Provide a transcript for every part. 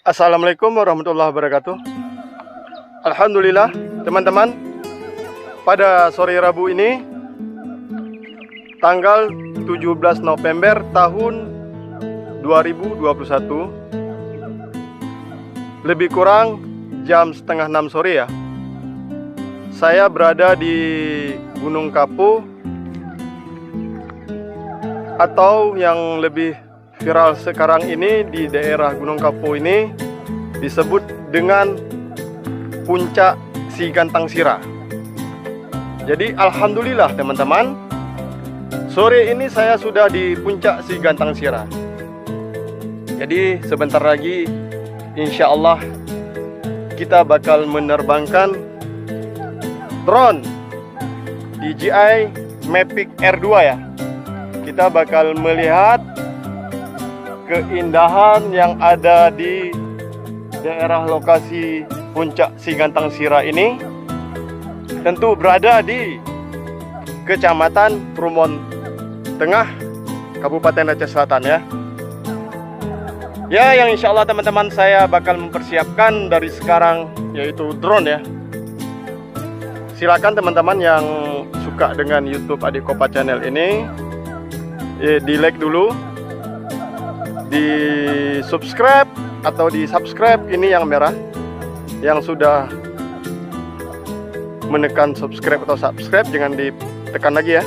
Assalamualaikum warahmatullahi wabarakatuh. Alhamdulillah teman-teman, pada sore Rabu ini tanggal 17 November tahun 2021, lebih kurang jam setengah 6 sore ya, saya berada di Gunung Kapu, atau yang lebih viral sekarang ini di daerah Gunung Kapu ini disebut dengan Puncak Si Gantang Sira. Jadi alhamdulillah teman-teman, sore ini saya sudah di Puncak Si Gantang Sira. Jadi sebentar lagi insya Allah kita bakal menerbangkan drone DJI Mavic R2 ya. Kita bakal melihat keindahan yang ada di daerah lokasi Puncak Si Gantang Sira ini, tentu berada di Kecamatan Prumon Tengah, Kabupaten Aceh Selatan ya. Ya, yang insya Allah teman-teman saya bakal mempersiapkan dari sekarang, yaitu drone ya. Silakan teman-teman yang suka dengan YouTube Adik Kopa Channel ini, di like dulu, di subscribe atau di subscribe, ini yang merah, yang sudah menekan subscribe atau subscribe jangan ditekan lagi ya.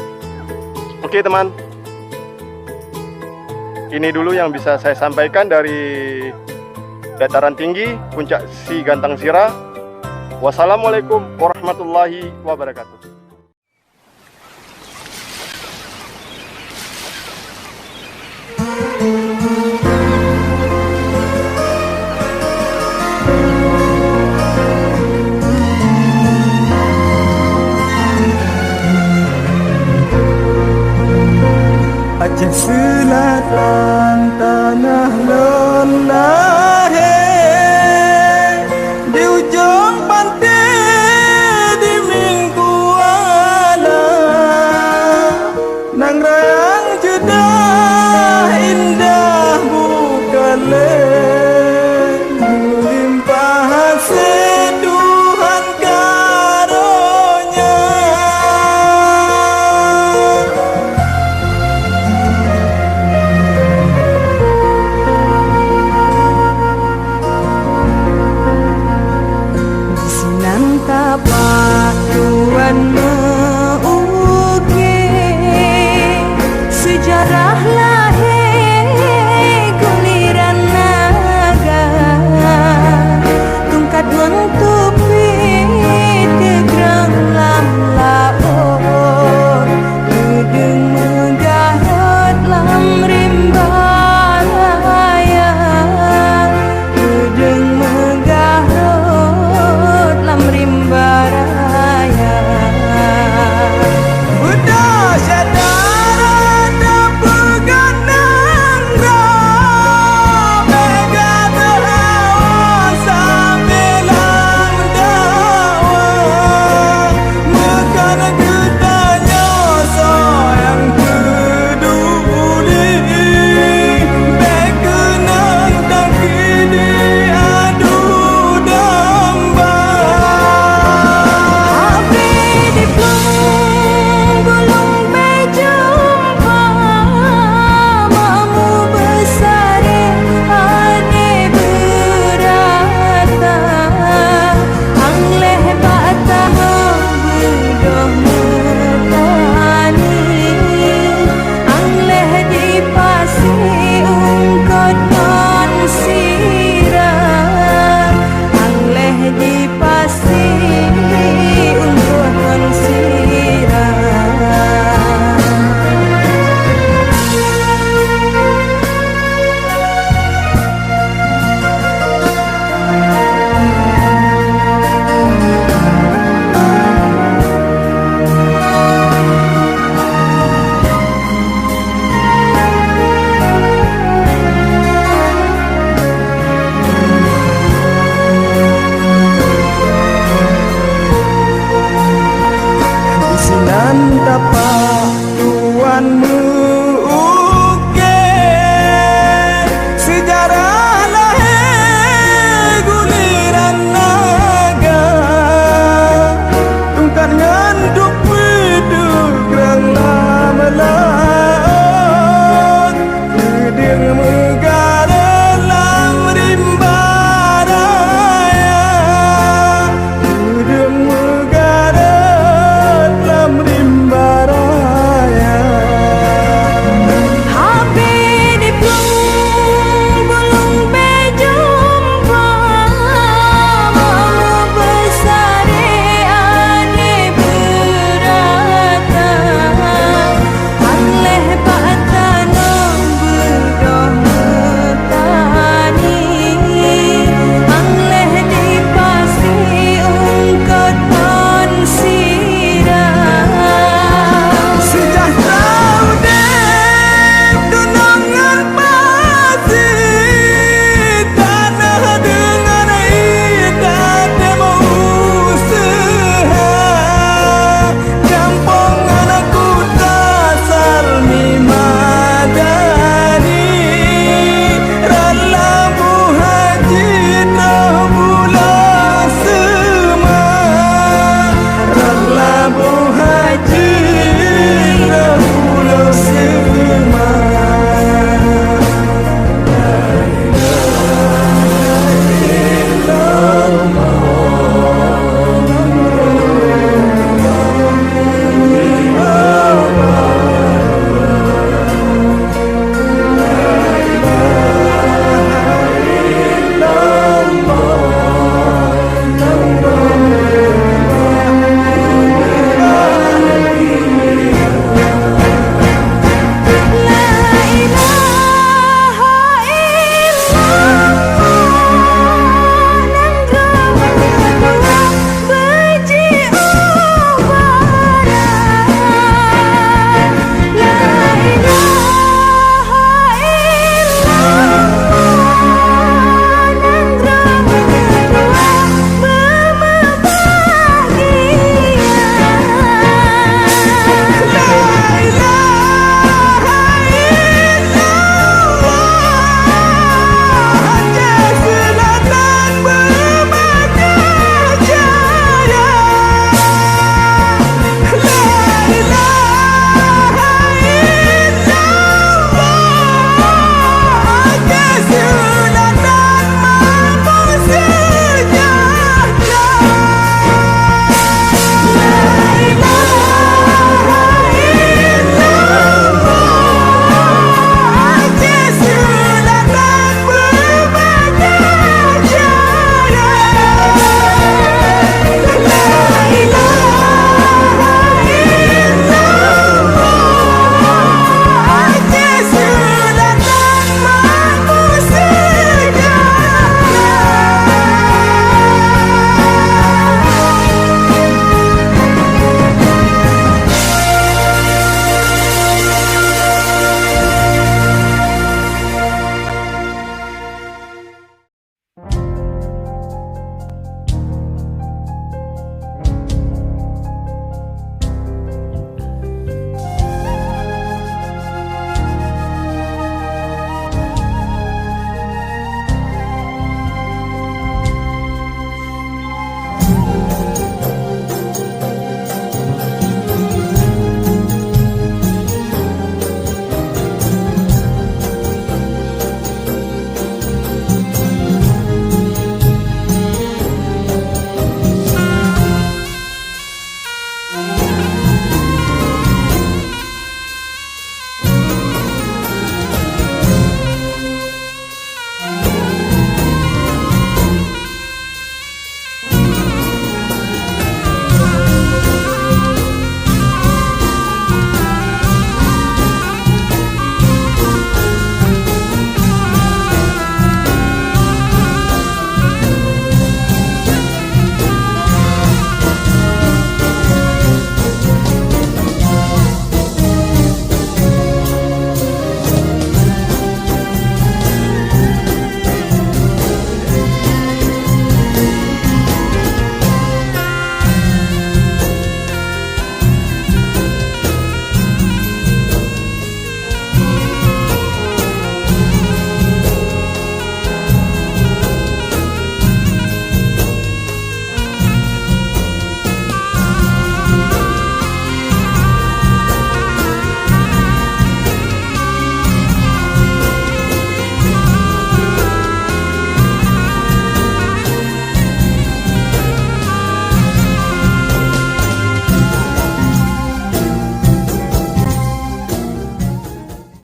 Oke teman, ini dulu yang bisa saya sampaikan dari dataran tinggi Puncak Si Gantang Sira. Wassalamualaikum warahmatullahi wabarakatuh.